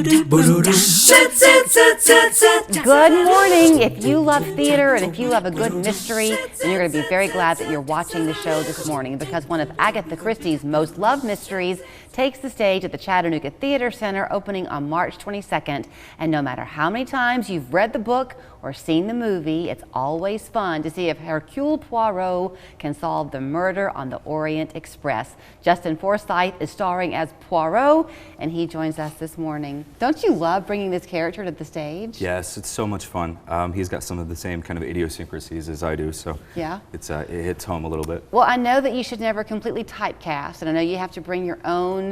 Good morning. If you love theater and if you love a good mystery, then you're going to be very glad that you're watching the show this morning, because one of Agatha Christie's most loved mysteries takes the stage at the Chattanooga Theatre Centre, opening on March 22nd. And no matter how many times you've read the book or seen the movie, it's always fun to see if Hercule Poirot can solve the murder on the Orient Express. Justin Forsythe is starring as Poirot, and he joins us this morning. Don't you love bringing this character to the stage? Yes, it's so much fun. He's got some of the same kind of idiosyncrasies as I do, so yeah, it hits home a little bit. Well, I know that you should never completely typecast, and I know you have to bring your own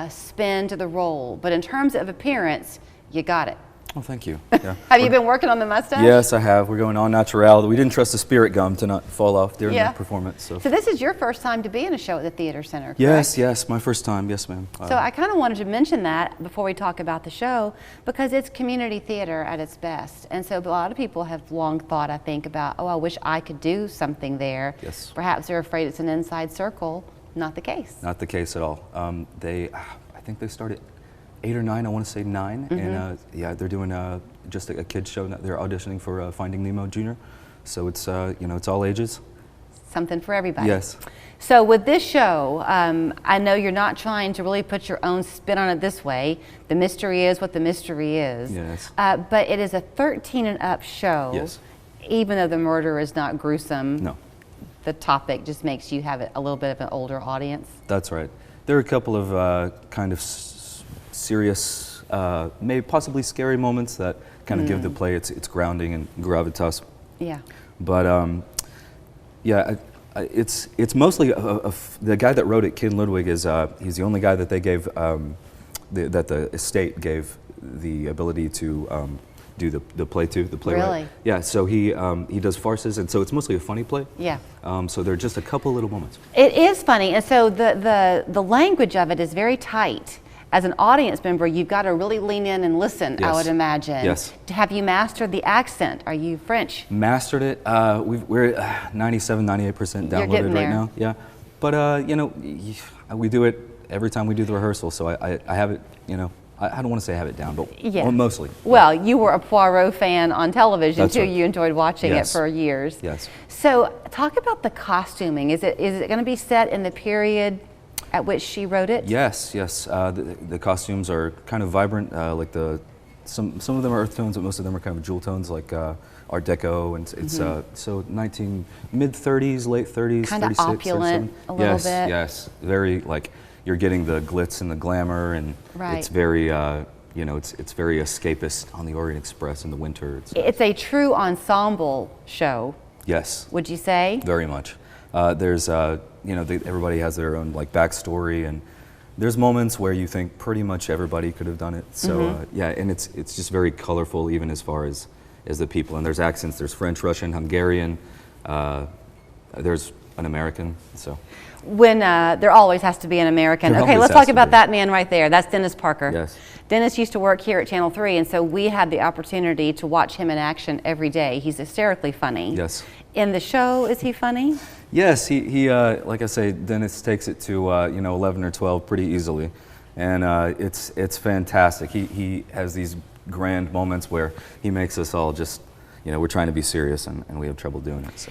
spin to the role, but in terms of appearance, you got it. Oh, thank you. Yeah. Have you been working on the mustache? Yes, I have. We're going on natural. We didn't trust the spirit gum to not fall off during the performance. So this is your first time to be in a show at the Theatre Centre, correct? Yes, my first time. Yes, ma'am. So I kind of wanted to mention that before we talk about the show, because it's community theater at its best. And so a lot of people have long thought, I think, about, oh, I wish I could do something there. Yes. Perhaps they're afraid it's an inside circle. Not the case. Not the case at all. I think they started 8 or 9, I want to say 9, and yeah, they're doing just a kids show. They're auditioning for Finding Nemo Jr., so it's it's all ages. Something for everybody. Yes. So with this show, I know you're not trying to really put your own spin on it this way. The mystery is what the mystery is. Yes. But it is a 13 and up show. Yes. Even though the murder is not gruesome. No. The topic just makes you have a little bit of an older audience. That's right. There are a couple of kind of serious, maybe possibly scary moments that kind of give the play its grounding and gravitas. Yeah. But yeah, it's mostly the guy that wrote it, Ken Ludwig, he's the only guy that they gave that the estate gave the ability to do the play to, the playwright. Really? Yeah. So he does farces, and so it's mostly a funny play. Yeah. So there are just a couple little moments. It is funny, and so the language of it is very tight. As an audience member, you've got to really lean in and listen, yes. I would imagine. Yes. Have you mastered the accent? Are you French? Mastered it. We're 97, 98% downloaded right now. Yeah. But, we do it every time we do the rehearsal, so I have it, I don't want to say I have it down, but mostly. Well, you were a Poirot fan on television, That's too. Right. You enjoyed watching it for years. Yes. So talk about the costuming. Is it going to be set in the period at which she wrote it? Yes. The costumes are kind of vibrant, like some of them are earth tones, but most of them are kind of jewel tones, like Art Deco, and it's so mid-30s, late 30s, kind of 36, opulent a little bit. Yes, very like you're getting the glitz and the glamour, and it's very it's very escapist on the Orient Express in the winter. It's a true ensemble show. Yes. Would you say? Very much. There's everybody has their own like backstory, and there's moments where you think pretty much everybody could have done it. So yeah, and it's just very colorful, even as far as the people. And there's accents. There's French, Russian, Hungarian. There's an American. So when there always has to be an American. Okay, let's talk about that man right there. That's Dennis Parker. Yes. Dennis used to work here at Channel 3, and so we had the opportunity to watch him in action every day. He's hysterically funny. Yes. In the show, is he funny? Yes, he like I say, Dennis takes it to 11 or 12 pretty easily, and it's fantastic. He has these grand moments where he makes us all just, we're trying to be serious, and we have trouble doing it.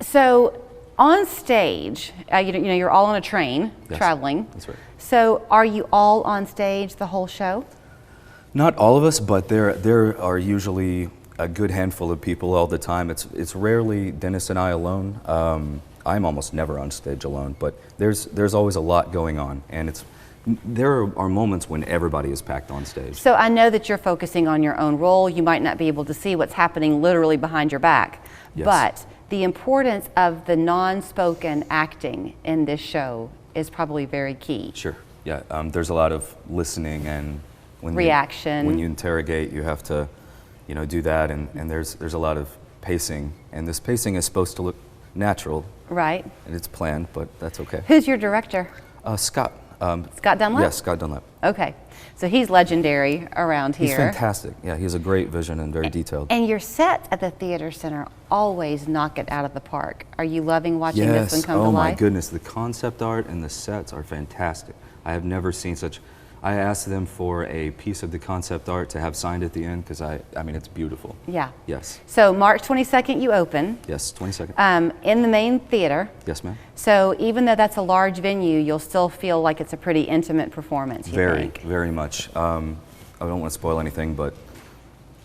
So on stage, you're all on a train traveling. That's right. So are you all on stage the whole show? Not all of us, but there are usually a good handful of people all the time. It's rarely Dennis and I alone. I'm almost never on stage alone, but there's always a lot going on, and there are moments when everybody is packed on stage. So I know that you're focusing on your own role. You might not be able to see what's happening literally behind your back, but the importance of the non-spoken acting in this show is probably very key. Sure. Yeah. There's a lot of listening, and when you interrogate, you have to do that, and there's a lot of pacing, and this pacing is supposed to look natural. Right. And it's planned, but that's okay. Who's your director? Scott. Scott Dunlap? Yes, Scott Dunlap. Okay. So he's legendary around here. He's fantastic. Yeah, he has a great vision and very detailed. And your sets at the Theatre Centre always knock it out of the park. Are you loving watching this one come to life? Oh my goodness, the concept art and the sets are fantastic. I have never seen such I asked them for a piece of the concept art to have signed at the end because I mean, it's beautiful. Yeah. Yes. So March 22nd you open. Yes, 22nd. In the main theater. Yes, ma'am. So even though that's a large venue, you'll still feel like it's a pretty intimate performance, you think? Very much. I don't want to spoil anything, but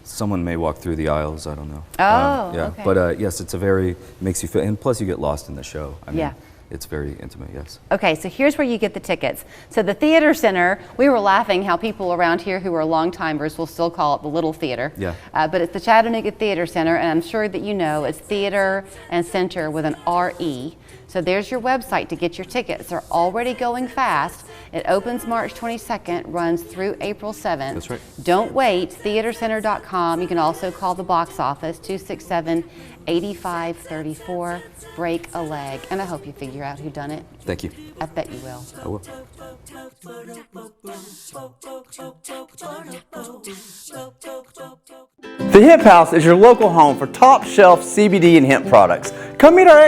someone may walk through the aisles, I don't know. Oh, yeah. okay. But yes, it's a very, makes you feel, and plus you get lost in the show. I mean, yeah. It's very intimate, yes. Okay, so here's where you get the tickets. So the Theater Center, we were laughing how people around here who are long-timers will still call it the Little Theater. Yeah. But it's the Chattanooga Theatre Centre, and I'm sure that you know it's theater and center with an R-E. So there's your website to get your tickets. They're already going fast. It opens March 22nd, runs through April 7th. That's right. Don't wait, theatercenter.com. You can also call the box office, 267-8534. Break a leg. And I hope you figure out who done it. Thank you. I bet you will. I will. The Hemp House is your local home for top shelf CBD and hemp products. Come meet our